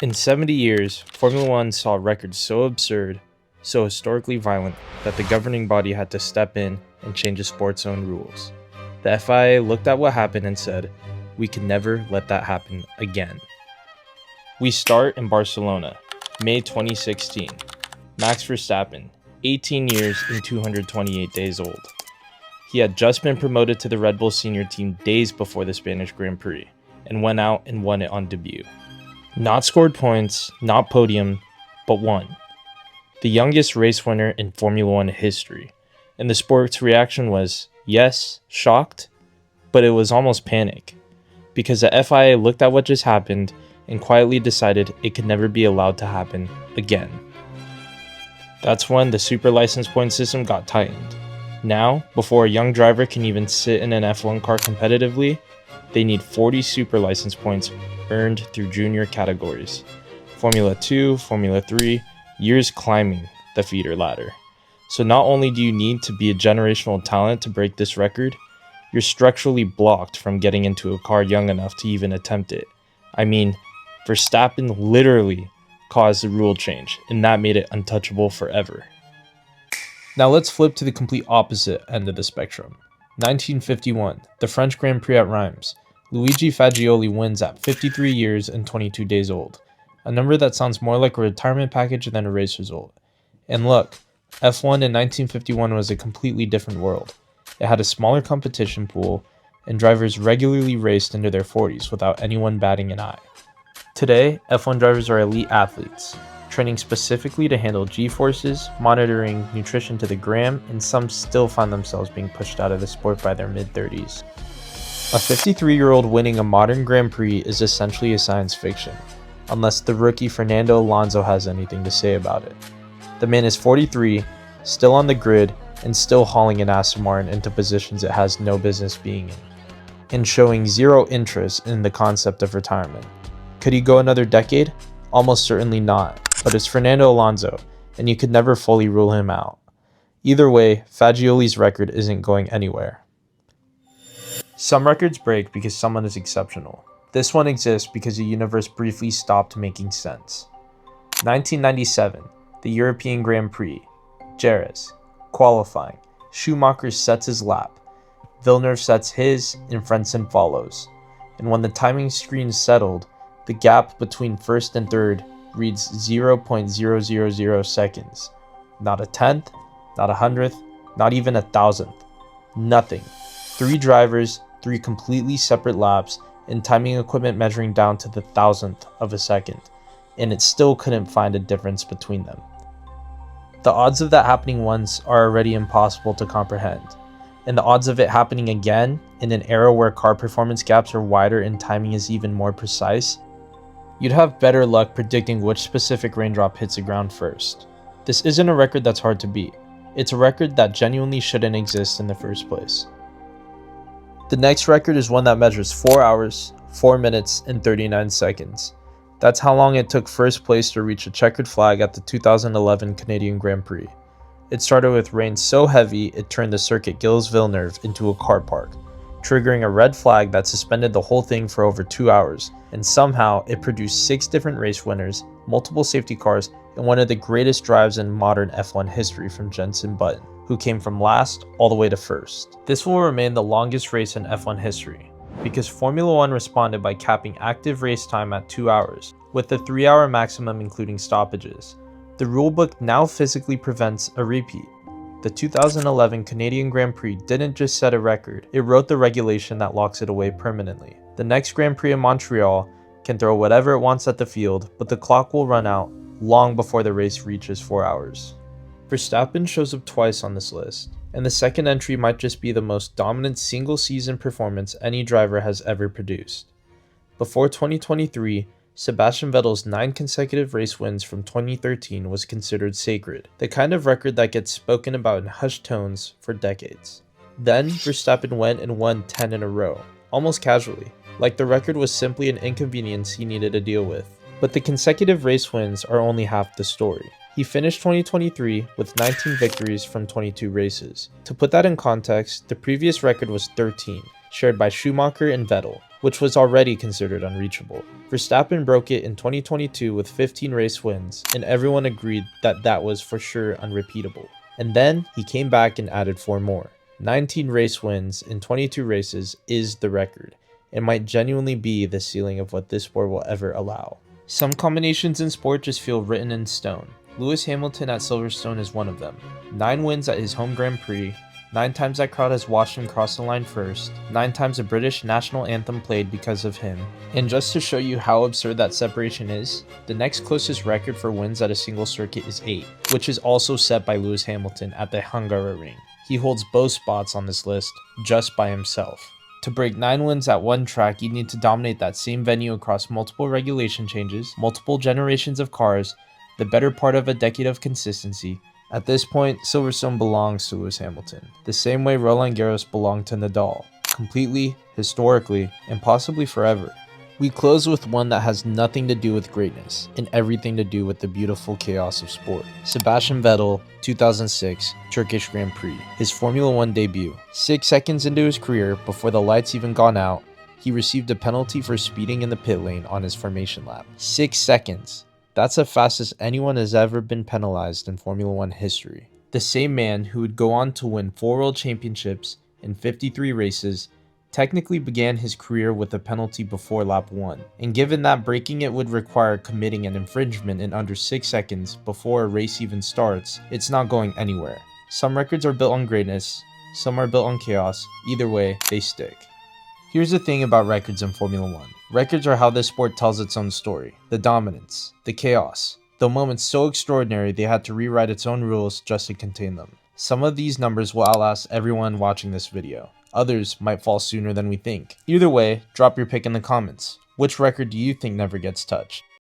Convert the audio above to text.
In 70 years, Formula One saw records so absurd, so historically violent, that the governing body had to step in and change the sport's own rules. The FIA looked at what happened and said, "We can never let that happen again." We start in Barcelona, May 2016. Max Verstappen, 18 years and 228 days old. He had just been promoted to the Red Bull senior team days before the Spanish Grand Prix, and went out and won it on debut. Not scored points, not podium, but won. The youngest race winner in Formula One history. And the sport's reaction was, yes, shocked, but it was almost panic. Because the FIA looked at what just happened and quietly decided it could never be allowed to happen again. That's when the super license point system got tightened. Now, before a young driver can even sit in an F1 car competitively, they need 40 super license points earned through junior categories. Formula 2, Formula 3, years climbing the feeder ladder. So not only do you need to be a generational talent to break this record, you're structurally blocked from getting into a car young enough to even attempt it. I mean, Verstappen literally caused the rule change, and that made it untouchable forever. Now let's flip to the complete opposite end of the spectrum. 1951, the French Grand Prix at Reims. Luigi Fagioli wins at 53 years and 22 days old, a number that sounds more like a retirement package than a race result. And look, F1 in 1951 was a completely different world. It had a smaller competition pool, and drivers regularly raced into their 40s without anyone batting an eye. Today, F1 drivers are elite athletes, training specifically to handle G-forces, monitoring nutrition to the gram, and some still find themselves being pushed out of the sport by their mid-30s. A 53-year-old winning a modern Grand Prix is essentially a science fiction, unless the rookie Fernando Alonso has anything to say about it. The man is 43, still on the grid, and still hauling an Aston Martin into positions it has no business being in, and showing zero interest in the concept of retirement. Could he go another decade? Almost certainly not, but it's Fernando Alonso, and you could never fully rule him out. Either way, Fagioli's record isn't going anywhere. Some records break because someone is exceptional. This one exists because the universe briefly stopped making sense. 1997, the European Grand Prix. Jerez. Qualifying. Schumacher sets his lap. Villeneuve sets his, and Frentzen follows. And when the timing screen settled, the gap between first and third reads 0.000 seconds. Not a tenth, not a hundredth, not even a thousandth. Nothing. 3 drivers, 3 completely separate laps, and timing equipment measuring down to the thousandth of a second, and it still couldn't find a difference between them. The odds of that happening once are already impossible to comprehend, and the odds of it happening again in an era where car performance gaps are wider and timing is even more precise, you'd have better luck predicting which specific raindrop hits the ground first. This isn't a record that's hard to beat. It's a record that genuinely shouldn't exist in the first place. The next record is one that measures 4 hours, 4 minutes, and 39 seconds. That's how long it took first place to reach a checkered flag at the 2011 Canadian Grand Prix. It started with rain so heavy it turned the circuit Gilles Villeneuve into a car park, triggering a red flag that suspended the whole thing for over 2 hours, and somehow it produced 6 different race winners, multiple safety cars, and one of the greatest drives in modern F1 history from Jenson Button, who came from last all the way to first. This will remain the longest race in F1 history, because Formula One responded by capping active race time at 2 hours, with the 3-hour maximum including stoppages. The rulebook now physically prevents a repeat. The 2011 Canadian Grand Prix didn't just set a record, it wrote the regulation that locks it away permanently. The next Grand Prix in Montreal can throw whatever it wants at the field, but the clock will run out long before the race reaches 4 hours. Verstappen shows up twice on this list, and the second entry might just be the most dominant single-season performance any driver has ever produced. Before 2023, Sebastian Vettel's 9 consecutive race wins from 2013 was considered sacred, the kind of record that gets spoken about in hushed tones for decades. Then, Verstappen went and won 10 in a row, almost casually, like the record was simply an inconvenience he needed to deal with. But the consecutive race wins are only half the story. He finished 2023 with 19 victories from 22 races. To put that in context, the previous record was 13, shared by Schumacher and Vettel. which was already considered unreachable. Verstappen broke it in 2022 with 15 race wins, and everyone agreed that that was for sure unrepeatable. And then he came back and added 4 more. 19 race wins in 22 races is the record. It might genuinely be the ceiling of what this sport will ever allow. Some combinations in sport just feel written in stone. Lewis Hamilton at Silverstone is one of them. 9 wins at his home Grand Prix, 9 times that crowd has watched him cross the line first, 9 times the British national anthem played because of him. And just to show you how absurd that separation is, the next closest record for wins at a single circuit is 8, which is also set by Lewis Hamilton at the Hungaroring. He holds both spots on this list just by himself. To break 9 wins at one track, you need to dominate that same venue across multiple regulation changes, multiple generations of cars, the better part of a decade of consistency. At this point, Silverstone belongs to Lewis Hamilton, the same way Roland Garros belonged to Nadal, completely, historically, and possibly forever. We close with one that has nothing to do with greatness and everything to do with the beautiful chaos of sport. Sebastian Vettel, 2006 Turkish Grand Prix, his Formula 1 debut. 6 seconds into his career, before the lights even gone out, he received a penalty for speeding in the pit lane on his formation lap. 6 seconds. That's the fastest anyone has ever been penalized in Formula 1 history. The same man who would go on to win 4 world championships in 53 races technically began his career with a penalty before lap 1, and given that breaking it would require committing an infringement in under 6 seconds before a race even starts, it's not going anywhere. Some records are built on greatness, some are built on chaos. Either way, they stick. Here's the thing about records in Formula 1. Records are how this sport tells its own story. The dominance, the chaos, the moments so extraordinary they had to rewrite its own rules just to contain them. Some of these numbers will outlast everyone watching this video. Others might fall sooner than we think. Either way, drop your pick in the comments. Which record do you think never gets touched?